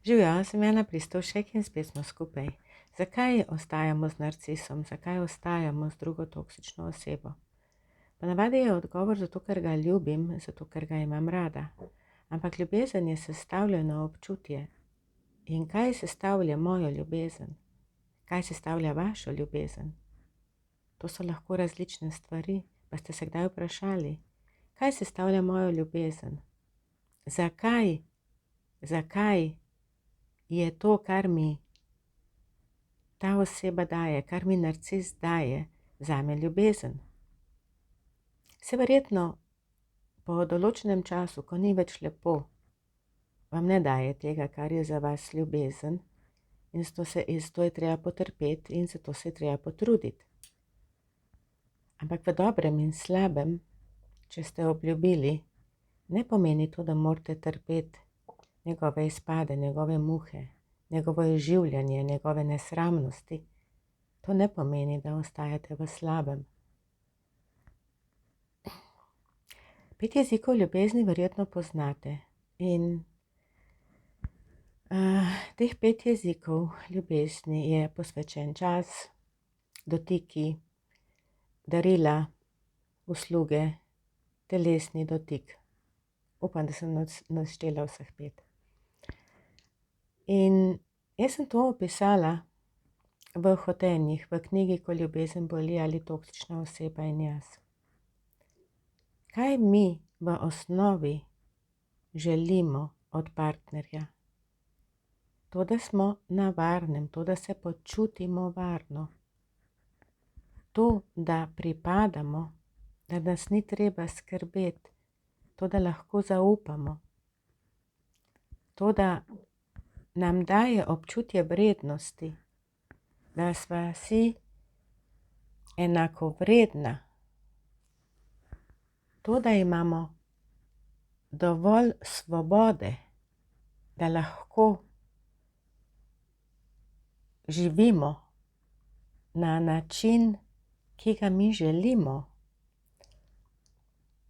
Živjo, sem Jana Pristovšek in spet smo skupaj. Zakaj ostajamo z narcisom? Zakaj ostajamo z drugo toksično osebo? Ponavadi je odgovor zato, ker ga ljubim, zato, ker ga imam rada. Ampak ljubezen je sestavljeno občutje. In kaj sestavlja mojo ljubezen? Kaj sestavlja vašo ljubezen? To so lahko različne stvari. Pa ste se kdaj vprašali, kaj sestavlja mojo ljubezen? Zakaj je to, kar mi ta oseba daje, kar mi narcis daje, zame ljubezen? Se verjetno po določenem času, ko ni več lepo, vam ne daje tega, kar je za vas ljubezen, in zato je treba potrpeti in zato se je treba potruditi. Ampak v dobrem in slabem, če ste obljubili, ne pomeni to, da morate trpeti njegove izpade, njegove muhe, njegovo izživljanje, njegove nesramnosti. To ne pomeni, da ostajate v slabem. 5 jezikov ljubezni verjetno poznate in teh 5 jezikov ljubezni je posvečen čas, dotiki, darila, usluge, telesni dotik. Upam, da sem naštela vseh 5. In jaz sem to opisala v Hotenjih, v knjigi Ko ljubezen boli ali toksična oseba in jaz. Kaj mi v osnovi želimo od partnerja? To, da smo na varnem, to, da se počutimo varno. To, da pripadamo, da nas ni treba skrbeti, to, da lahko zaupamo. To, da nam daje občutje vrednosti, da sva si enakovredna. To, da imamo dovolj svobode, da lahko živimo na način, ki ga mi želimo.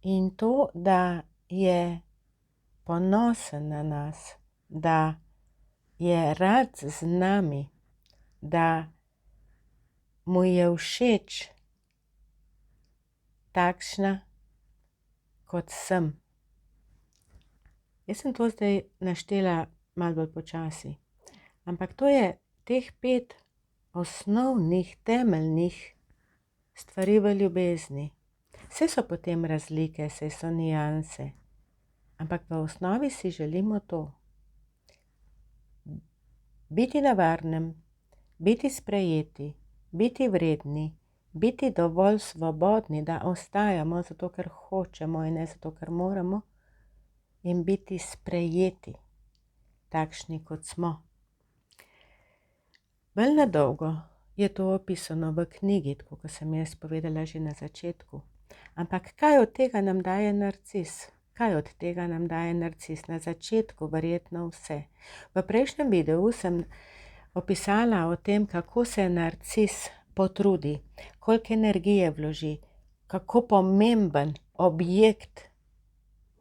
In to, da je ponosen na nas, da je rad z nami, da mu je všeč takšna, kot sem. Jaz sem to zdaj naštela malo bolj počasi, ampak to je teh 5 osnovnih, temeljnih stvari v ljubezni. Vse so potem razlike, vse so nianse, ampak v osnovi si želimo to. Biti na varnem, biti sprejeti, biti vredni, biti dovolj svobodni, da ostajamo zato, ker hočemo in ne zato, ker moramo, in biti sprejeti, takšni, kot smo. Bolj na dolgo je to opisano v knjigi, tako kot sem jaz povedala že na začetku. Ampak kaj od tega nam daje narcis? Kaj od tega nam daje narcis? Na začetku verjetno vse. V prejšnjem videu sem opisala o tem, kako se narcis potrudi, koliko energije vloži, kako pomemben objekt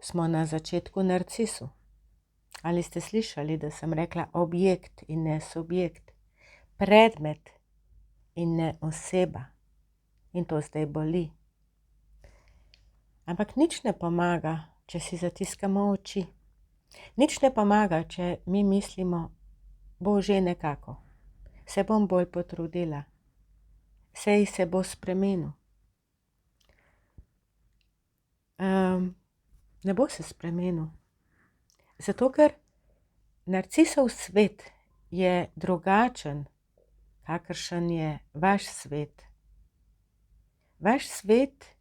smo na začetku narcisu. Ali ste slišali, da sem rekla objekt in ne subjekt? Predmet in ne oseba. In to zdaj boli. Ampak nič ne pomaga, če si zatiskamo oči. Nič ne pomaga, če mi mislimo, bo že nekako. Se bom bolj potrudila. Sej se bo spremenil. Ne bo se spremenil. Zato, ker narcisov svet je drugačen, kakršen je vaš svet. Vaš svet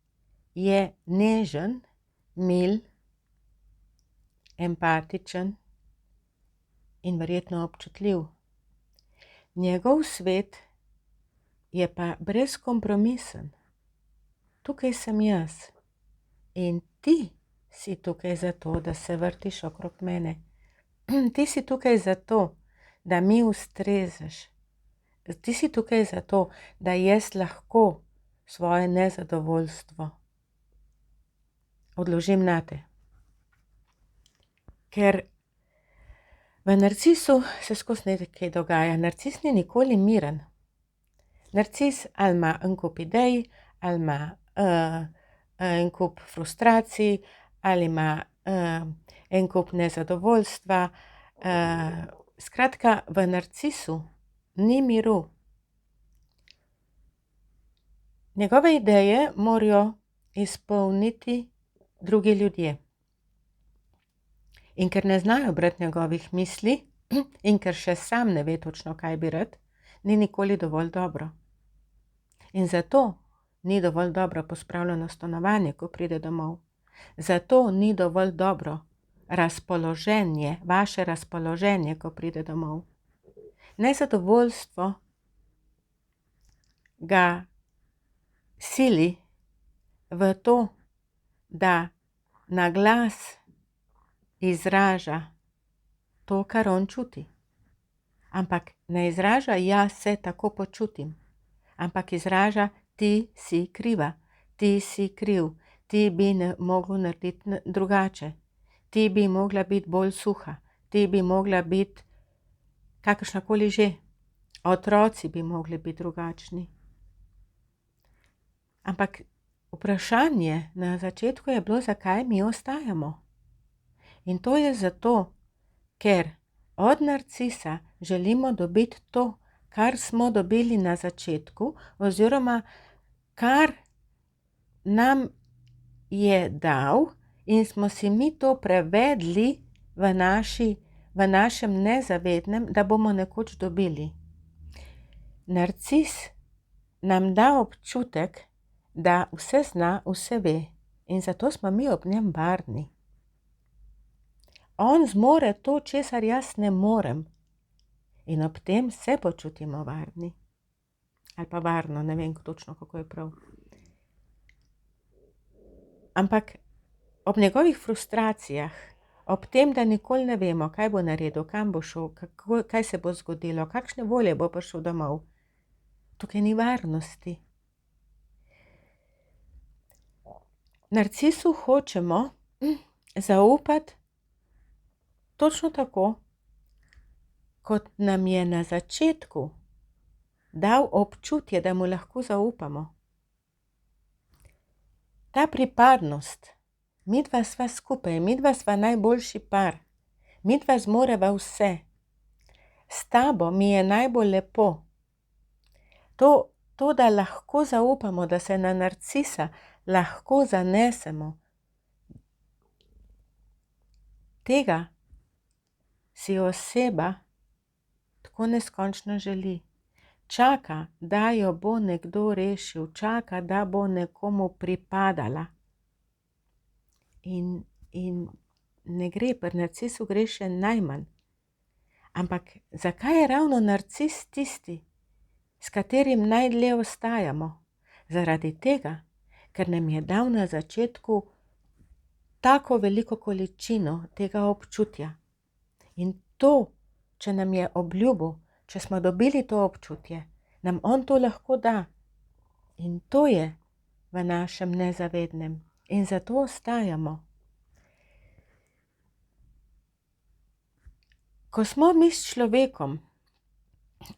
je nežen, mil, empatičen in verjetno občutljiv. Njegov svet je pa brezkompromisen. Tukaj sem jaz in ti si tukaj zato, da se vrtiš okrog mene. Ti si tukaj zato, da mi ustrezaš. Ti si tukaj zato, da jaz lahko svoje nezadovoljstvo odložim nate. Ker V narcisu se skozi nekaj dogaja. Narcis ni nikoli miren. Narcis ali ima en kup idej, ali ima en kup frustracij, ali ima en kup nezadovoljstva. Skratka, v narcisu ni miru. Njegove ideje morajo izpolniti drugi ljudje. In ker ne znajo brati njegovih misli in ker še sam ne ve točno, kaj bi rad, ni nikoli dovolj dobro. In zato ni dovolj dobro pospravljeno stanovanje, ko pride domov. Zato ni dovolj dobro razpoloženje, vaše razpoloženje, ko pride domov. Nezadovoljstvo ga sili v to, da na glas izraža to, kar on čuti. Ampak ne izraža, jaz se tako počutim. Ampak izraža, ti si kriva, ti si kriv, ti bi mogel narediti drugače, ti bi mogla biti bolj suha, ti bi mogla biti kakršnakoli že, otroci bi mogli biti drugačni. Ampak vprašanje na začetku je bilo, zakaj mi ostajamo. In to je zato, ker od narcisa želimo dobiti to, kar smo dobili na začetku, oziroma kar nam je dal in smo si mi to prevedli v našem nezavednem, da bomo nekoč dobili. Narcis nam da občutek, da vse zna, vse ve, in zato smo mi ob njem varni. On zmore to, česar jaz ne morem. In ob tem se počutimo varni. Ali pa varno, ne vem točno, kako je prav. Ampak ob njegovih frustracijah, ob tem, da nikoli ne vemo, kaj bo naredil, kam bo šel, kaj se bo zgodilo, kakšne volje bo prišel domov, tukaj ni varnosti. Narcisu hočemo zaupati točno tako, kot nam je na začetku dal občutje, da mu lahko zaupamo. Ta pripadnost, midva sva skupaj, midva sva najboljši par, midva zmoreva vse, s tabo mi je najbolj lepo. To, da lahko zaupamo, da se na narcisa lahko zanesemo, tega si oseba tako neskončno želi. Čaka, da jo bo nekdo rešil, čaka, da bo nekomu pripadala. In ne gre, pri narcisu gre še najmanj. Ampak zakaj je ravno narcis tisti, s katerim najdlje ostajamo? Zaradi tega, ker nam je dal na začetku tako veliko količino tega občutja. In to, če nam je obljubil, če smo dobili to občutje, nam on to lahko da. In to je v našem nezavednem. In zato ostajamo. Ko smo mi s človekom,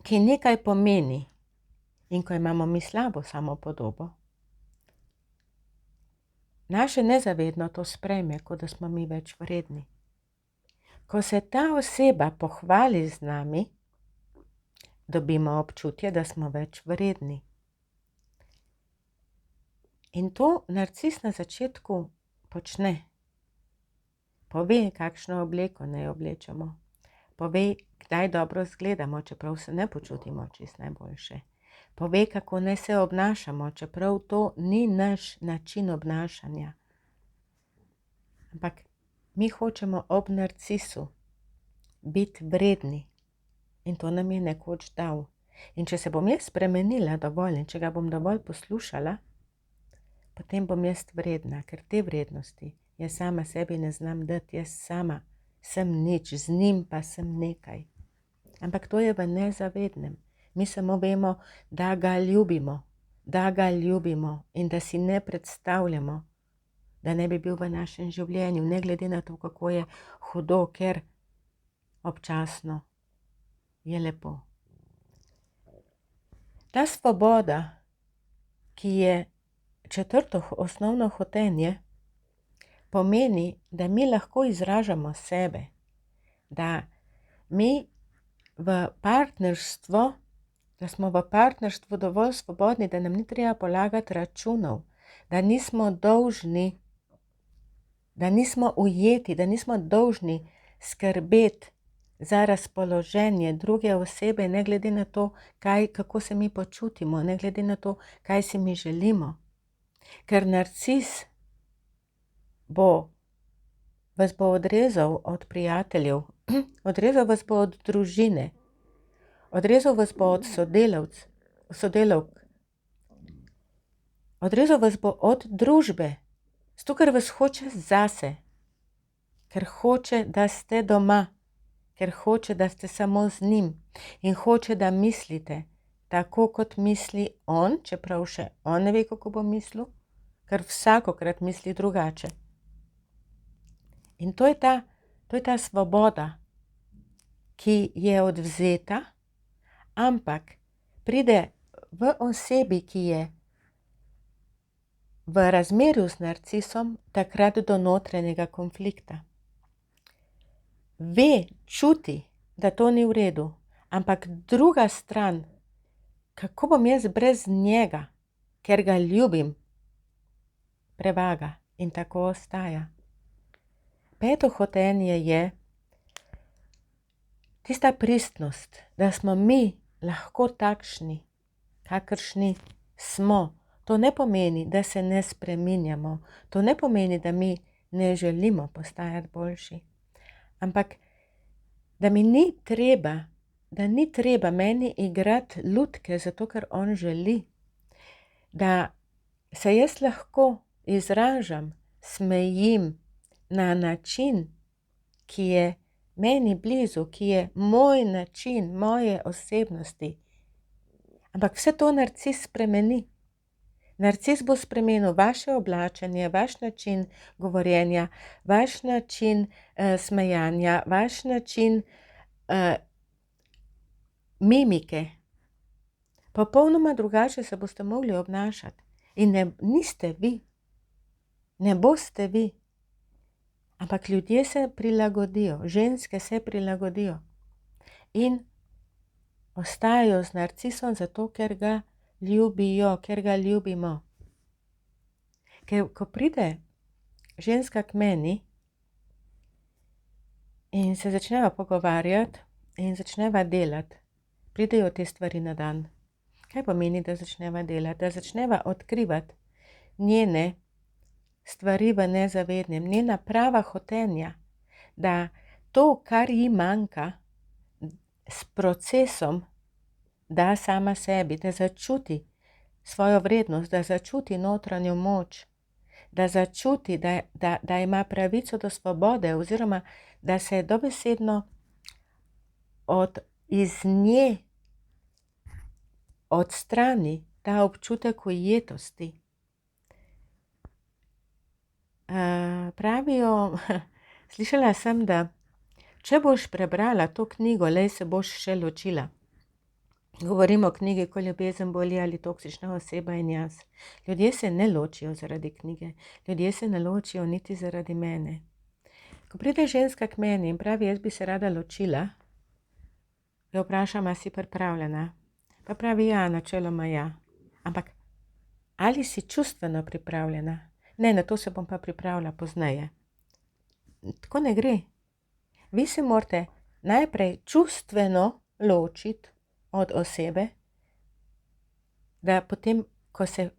ki nekaj pomeni, in ko imamo mi slabo samopodobo, naše nezavedno to sprejme, kot da smo mi več vredni. Ko se ta oseba pohvali z nami, dobimo občutje, da smo več vredni. In to narcis na začetku počne. Pove, kakšno obleko naj oblečemo. Pove, kdaj dobro izgledamo, čeprav se ne počutimo čisto najboljše. Pove, kako naj se obnašamo, čeprav to ni naš način obnašanja. Ampak mi hočemo ob narcisu biti vredni. In to nam je nekoč dal. In če se bom jaz spremenila dovolj in če ga bom dovolj poslušala, potem bom jaz vredna, ker te vrednosti jaz sama sebi ne znam dati, jaz sama sem nič, z njim pa sem nekaj. Ampak to je v nezavednem. Mi samo vemo, da ga ljubimo in da si ne predstavljamo, da ne bi bil v našem življenju, ne glede na to, kako je hudo, ker občasno je lepo. Ta svoboda, ki je četrto osnovno hotenje, pomeni, da mi lahko izražamo sebe, da mi v partnerstvu, da smo v partnerstvu dovolj svobodni, da nam ni treba polagati računov, da nismo dolžni, da nismo ujeti, da nismo dolžni skrbeti za razpoloženje druge osebe, ne glede na to, kako se mi počutimo, ne glede na to, kaj si mi želimo. Ker narcis vas bo odrezal od prijateljev, odrezal vas bo od družine, odrezal vas bo od sodelavk, odrezal vas bo od družbe, zato ker vas hoče zase, ker hoče, da ste doma, ker hoče, da ste samo z njim in hoče, da mislite tako, kot misli on, čeprav še on ne ve, kako bo mislil, ker vsakokrat misli drugače. In to je ta svoboda, ki je odvzeta, ampak pride v osebi, ki je v razmerju z narcisom, takrat do notranjega konflikta. Ve, čuti, da to ni v redu, ampak druga stran, kako bom jaz brez njega, ker ga ljubim, prevaga in tako ostaja. Peto hotenje je tista pristnost, da smo mi lahko takšni, kakršni smo. To ne pomeni, da se ne spreminjamo, to ne pomeni, da mi ne želimo postajati boljši, ampak da mi ni treba meni igrati lutke, zato ker on želi, da se jaz lahko izražam, smejim na način, ki je meni blizu, ki je moj način, moje osebnosti. Ampak vse to narcis spremeni. Narcis bo spremenil vaše oblačenje, vaš način govorjenja, vaš način smejanja, vaš način mimike. Popolnoma drugače se boste mogli obnašati. In niste vi, ne boste vi. Ampak ljudje se prilagodijo, ženske se prilagodijo in ostajajo z narcisom zato, ker ga ljubijo, ker ga ljubimo. Ker ko pride ženska k meni in se začneva pogovarjati in začneva delati, pridejo te stvari na dan. Kaj pomeni, da začneva delati? Da začneva odkrivati njene stvari v nezavednem, njena prava hotenja, da to, kar ji manjka, s procesom da sama sebi, da začuti svojo vrednost, da začuti notranjo moč, da začuti, da ima pravico do svobode oziroma da se dobesedno iz nje odstrani ta občutek ujetosti. Pravijo, slišala sem, da če boš prebrala to knjigo, lej se boš še ločila. Govorimo o knjigi Ko ljubezen boli ali Toksična oseba in jaz. Ljudje se ne ločijo zaradi knjige, ljudje se ne ločijo niti zaradi mene. Ko pride ženska k meni in pravi, jaz bi se rada ločila, jo vprašam, a si pripravljena? Pa pravi, ja, načeloma ja. Ampak ali si čustveno pripravljena? Ne, na to se bom pa pripravila pozneje. Tako ne gre. Vi se morate najprej čustveno ločiti od osebe, da potem,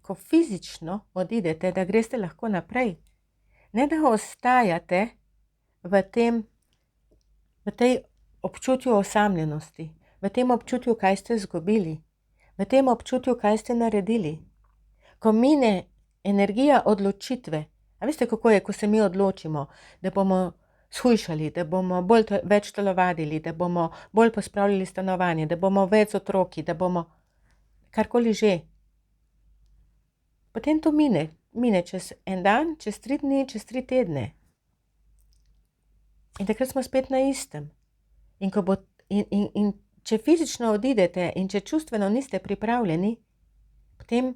ko fizično odidete, da greste lahko naprej. Ne da ostajate v tej občutju osamljenosti, v tem občutju, kaj ste izgubili, v tem občutju, kaj ste naredili. Ko mine energija odločitve, a veste, kako je, ko se mi odločimo, da bomo shujšali, da bomo več telovadili, da bomo bolj pospravljali stanovanje, da bomo več z otroki, da bomo karkoli že. Potem to mine čez en dan, čez 3 dni, čez 3 tedne. In takrat smo spet na istem. In če fizično odidete in če čustveno niste pripravljeni, potem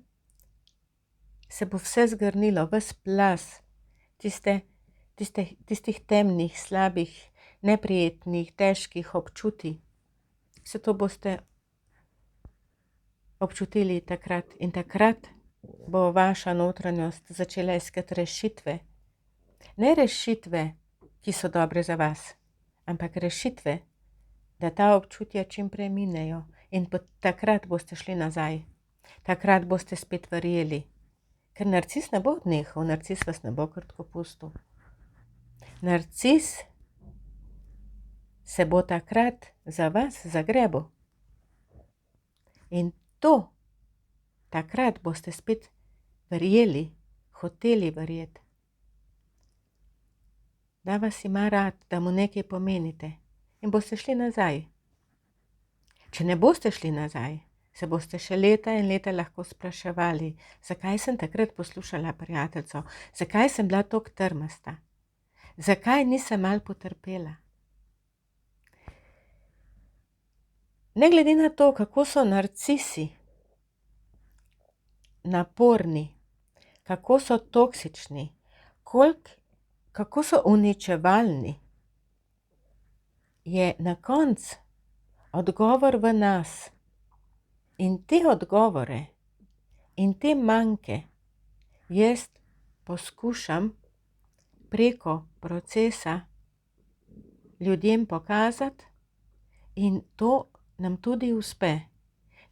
se bo vse zgrnilo, ves plaz tistih temnih, slabih, neprijetnih, težkih občutij. Vse to boste občutili takrat in takrat bo vaša notranjost začela iskati rešitve. Ne rešitve, ki so dobre za vas, ampak rešitve, da ta občutja čim prej minejo in takrat boste šli nazaj. Takrat boste spet verjeli. Ker narcis ne bo odnehal, narcis vas ne bo kar tako pustil. Narcis se bo takrat za vas zagrebil. In takrat boste spet verjeli, hoteli verjeti, da vas ima rad, da mu nekaj pomenite in boste šli nazaj. Če ne boste šli nazaj, se boste še leta in leta lahko spraševali, zakaj sem takrat poslušala prijateljico, zakaj sem bila toliko trmasta, zakaj nisem malo potrpela. Ne glede na to, kako so narcisi naporni, kako so toksični, kako so uničevalni, je na koncu odgovor v nas. In te odgovore in te manke jaz poskušam preko procesa ljudem pokazati in to nam tudi uspe.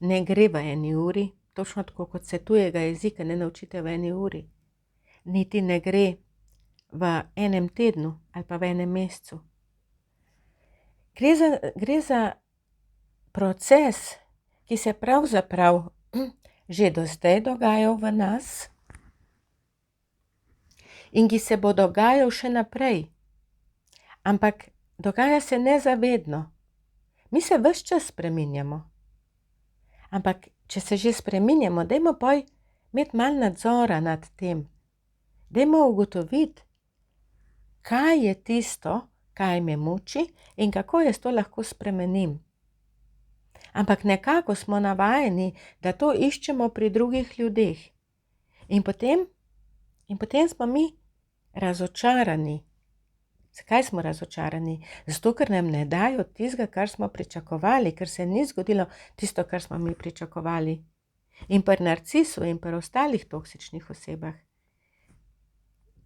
Ne gre v eni uri, točno tako kot se tujega jezika ne naučite v eni uri. Niti ne gre v enem tednu ali pa v enem mesecu. Gre za proces, ki se pravzaprav že do zdaj dogajal v nas in ki se bo dogajal še naprej. Ampak dogaja se nezavedno. Mi se ves čas spreminjamo. Ampak če se že spreminjamo, dajmo imeti malo nadzora nad tem. Dajmo ugotoviti, kaj je tisto, kaj me muči in kako jaz to lahko spremenim. Ampak nekako smo navajeni, da to iščemo pri drugih ljudeh. In potem smo mi razočarani. Zakaj smo razočarani? Zato, ker nam ne dajo tistega, kar smo pričakovali, ker se ni zgodilo tisto, kar smo mi pričakovali. In pri narcisu in pri ostalih toksičnih osebah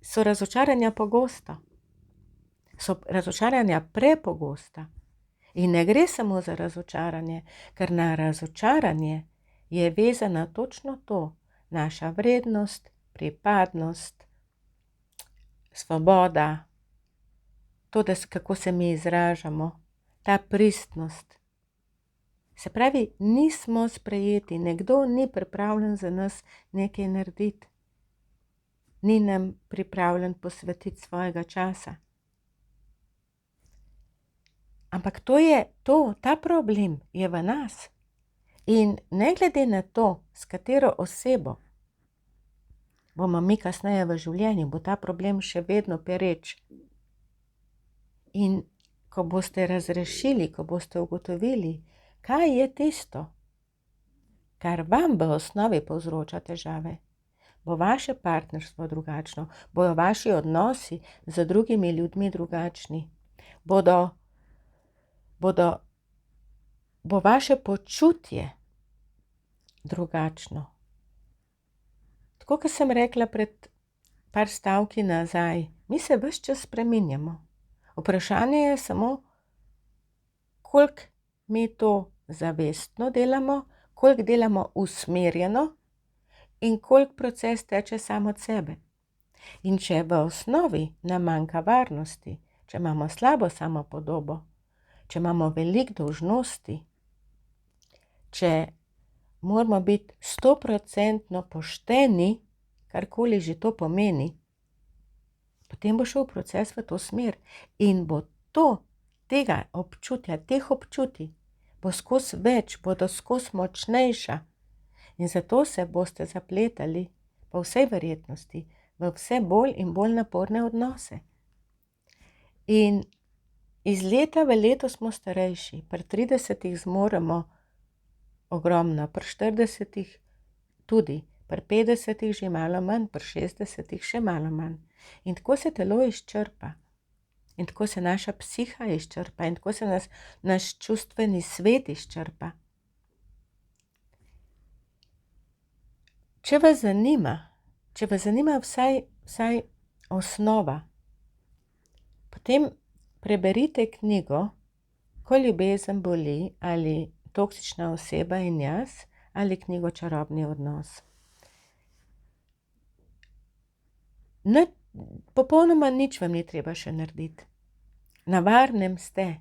so razočaranja pogosta. So razočaranja prepogosta. In ne gre samo za razočaranje, ker na razočaranje je vezana točno to, naša vrednost, pripadnost, svoboda, to, kako se mi izražamo, ta pristnost. Se pravi, nismo sprejeti, nekdo ni pripravljen za nas nekaj narediti. Ni nam pripravljen posvetiti svojega časa. Ampak ta problem je v nas. In ne glede na to, s katero osebo bomo mi kasneje v življenju, bo ta problem še vedno pereč. In ko boste razrešili, ko boste ugotovili, kaj je tisto, kar vam v osnovi povzroča težave, bo vaše partnerstvo drugačno, bojo vaši odnosi z drugimi ljudmi drugačni, bo vaše počutje drugačno. Tako, kot sem rekla pred par stavki nazaj, mi se ves čas spreminjamo. Vprašanje je samo, koliko mi to zavestno delamo, koliko delamo usmerjeno in koliko proces teče sam od sebe. In če v osnovi nam manjka varnosti, če imamo slabo samopodobo, če imamo veliko dolžnosti, če moramo biti 100% pošteni, karkoli že to pomeni, potem bo šel proces v to smer in bo tega občutja, teh občutij, bo skozi več, bodo skozi močnejša in zato se boste zapletali po vsej verjetnosti v vse bolj in bolj naporne odnose. In iz leta v leto smo starejši. Pri 30 zmoremo ogromno, pri 40 tudi, pri 50 že malo manj, pri 60 še malo manj. In tako se telo izčrpa. In tako se naša psiha izčrpa. In tako se naš čustveni svet izčrpa. Če vas zanima vsaj osnova, potem preberite knjigo Ko ljubezen boli ali Toksična oseba in jaz ali knjigo Čarobni odnos. Popolnoma nič vam ni treba še narediti. Na varnem ste.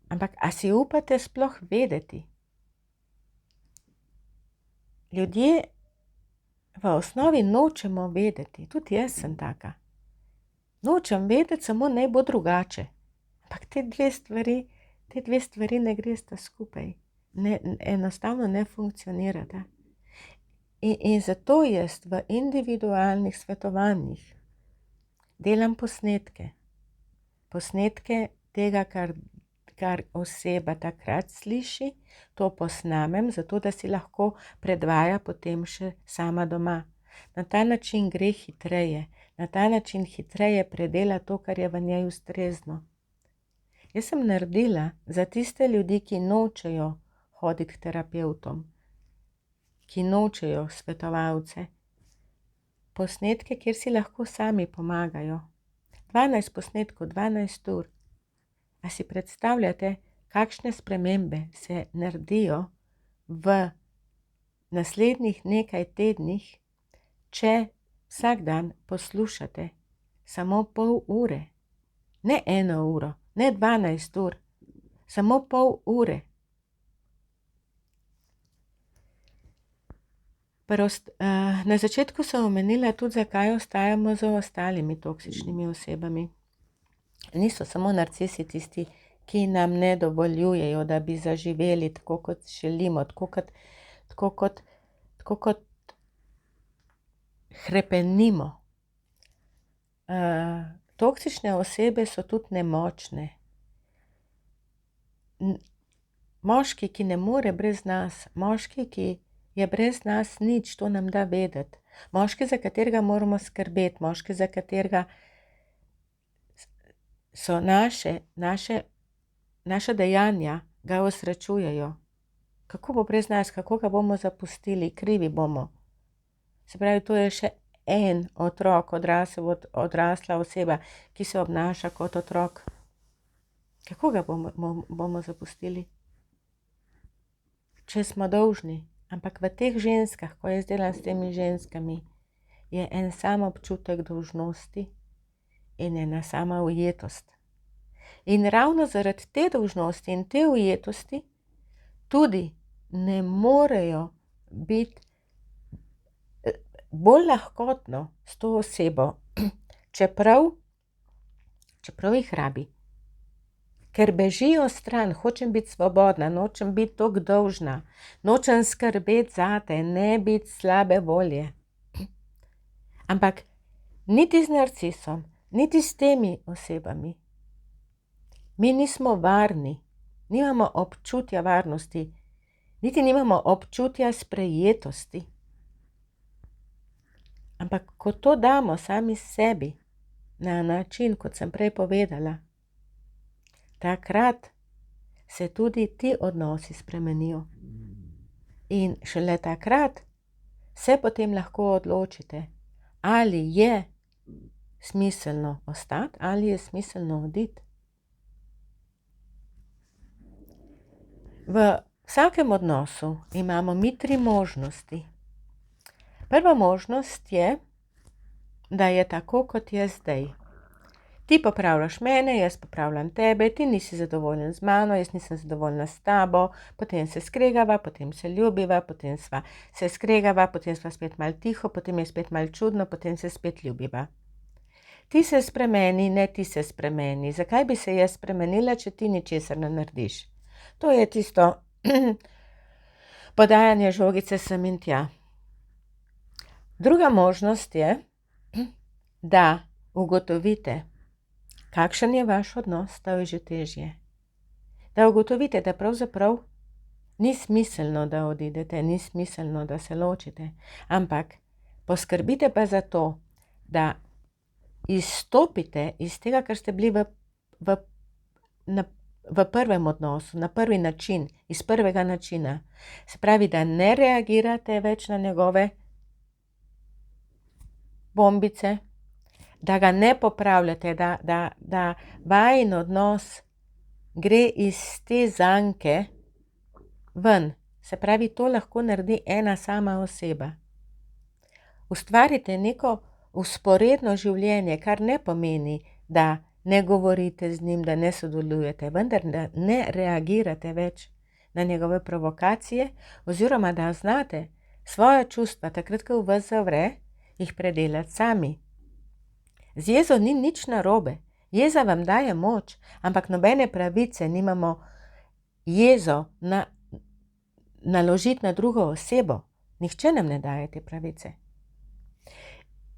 Ampak a si upate sploh vedeti? Ljudje v osnovi nočemo vedeti. Tudi jaz sem taka. Nočem vedeti, samo naj bo drugače. Ampak te dve stvari ne gresta skupaj. Enostavno ne funkcionirata. In zato jaz v individualnih svetovanjih delam posnetke. Posnetke tega, kar oseba takrat sliši, to posnamem, zato da si lahko predvaja potem še sama doma. Na ta način gre hitreje. Na ta način hitreje predela to, kar je v njej ustrezno. Jaz sem naredila za tiste ljudi, ki nočejo hoditi k terapevtom, ki nočejo svetovalce, posnetke, kjer si lahko sami pomagajo. 12 posnetkov, 12 ur. A si predstavljate, kakšne spremembe se naredijo v naslednjih nekaj tednih, če vsak dan poslušate samo pol ure, ne 1 uro, ne 12 ur, samo pol ure. Na začetku sem omenila tudi, zakaj ostajamo z ostalimi toksičnimi osebami. Niso samo narcisi tisti, ki nam ne dovoljujejo, da bi zaživeli tako, kot želimo, tako kot hrepenimo. Toksične osebe so tudi nemočne. Moški, ki ne more brez nas, moški, ki je brez nas nič, to nam da vedeti. Moški, za katerega moramo skrbeti, moški, za katerega so naša dejanja ga osrečujejo. Kako bo brez nas, kako ga bomo zapustili, krivi bomo. Se pravi, to je še en otrok, odrasla oseba, ki se obnaša kot otrok. Kako ga bomo zapustili? Če smo dolžni. Ampak v teh ženskah, ko jaz delam s temi ženskami, je en sam občutek dolžnosti in ena sama ujetost. In ravno zaradi te dolžnosti in te ujetosti tudi ne morejo biti bolj lahkotno s to osebo, čeprav jih rabi. Ker bežijo stran, hočem biti svobodna, nočem biti toliko dolžna, nočem skrbeti zate, ne biti slabe volje. Ampak niti z narcisom, niti s temi osebami mi nismo varni, nimamo občutja varnosti, niti nimamo občutja sprejetosti. Ampak ko to damo sami sebi na način, kot sem prej povedala, takrat se tudi ti odnosi spremenijo. In šele takrat se potem lahko odločite, ali je smiselno ostati, ali je smiselno oditi. V vsakem odnosu imamo mi 3 možnosti. Prva možnost je, da je tako, kot je zdaj. Ti popravljaš mene, jaz popravljam tebe, ti nisi zadovoljen z mano, jaz nisem zadovoljna s tabo, potem se skregava, potem se ljubiva, potem sva se skregava, potem sva spet malo tiho, potem je spet malo čudno, potem se spet ljubiva. Ti se spremeni, ne ti se spremeni. Zakaj bi se jaz spremenila, če ti ničesar ne narediš? To je tisto podajanje žogice sem in tja. Druga možnost je, da ugotovite, kakšen je vaš odnos, to je že težje. Da ugotovite, da pravzaprav ni smiselno, da odidete, ni smiselno, da se ločite, ampak poskrbite pa za to, da izstopite iz tega, kar ste bili v prvem odnosu, na prvi način, iz prvega načina. Se pravi, da ne reagirate več na njegove bombice, da ga ne popravljate, da vajin odnos gre iz te zanke ven. Se pravi, to lahko naredi ena sama oseba. Ustvarite neko vzporedno življenje, kar ne pomeni, da ne govorite z njim, da ne sodelujete, vendar da ne reagirate več na njegove provokacije, oziroma da znate svoja čustva, takrat, ko vas zavre, jih predelati sami. Z jezo ni nič narobe. Jeza vam daje moč, ampak nobene pravice nimamo jezo naložiti na drugo osebo. Nihče nam ne daje te pravice.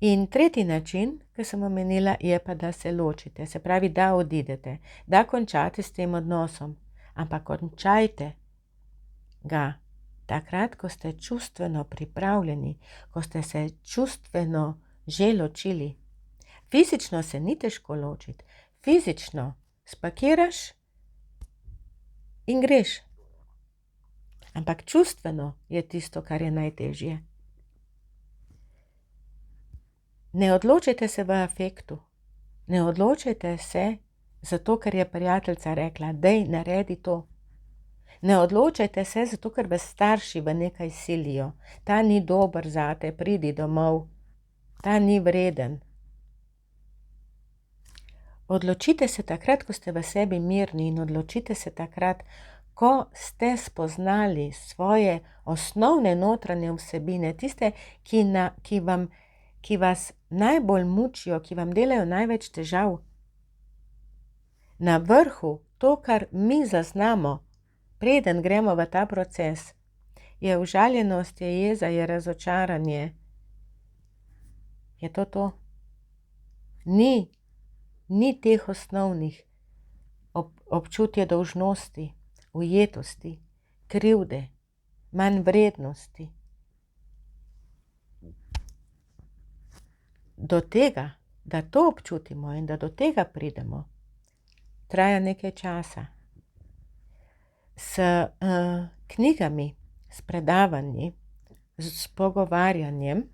In tretji način, ki sem omenila, je pa, da se ločite. Se pravi, da odidete, da končate s tem odnosom. Ampak končajte ga takrat, ko ste čustveno pripravljeni, ko ste se čustveno že ločili. Fizično se ni težko ločiti. Fizično spakiraš in greš. Ampak čustveno je tisto, kar je najtežje. Ne odločite se v afektu. Ne odločite se zato, ker je prijateljica rekla, dej, naredi to. Ne odločite se zato, ker vas starši v nekaj silijo. Ta ni dober zate, pridi domov. Ta ni vreden. Odločite se takrat, ko ste v sebi mirni, in odločite se takrat, ko ste spoznali svoje osnovne notranje vsebine, tiste, ki vas najbolj mučijo, ki vam delajo največ težav. Na vrhu, to, kar mi zaznamo, preden gremo v ta proces, je užaljenost, je jeza, je razočaranje. Je to? Ni teh osnovnih občutje dolžnosti, ujetosti, krivde, manjvrednosti. Do tega, da to občutimo in da do tega pridemo, traja nekaj časa. S knjigami, s predavanji, s pogovarjanjem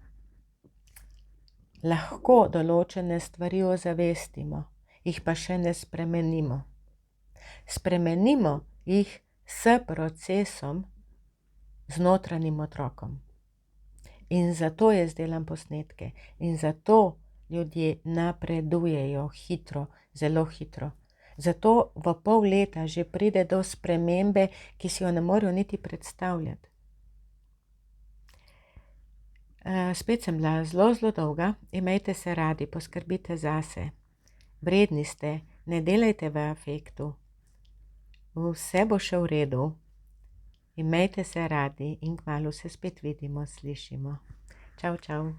lahko določene stvari ozavestimo, jih pa še ne spremenimo. Spremenimo jih s procesom z notranjim otrokom. In zato jaz delam posnetke. In zato ljudje napredujejo hitro, zelo hitro. Zato v pol leta že pride do spremembe, ki si jo ne morejo niti predstavljati. Spet sem bila zelo dolga. Imejte se radi, poskrbite zase. Vredni ste, ne delajte v afektu. Vse bo še v redu. Imejte se radi in kmalu se spet vidimo, slišimo. Čau, čau.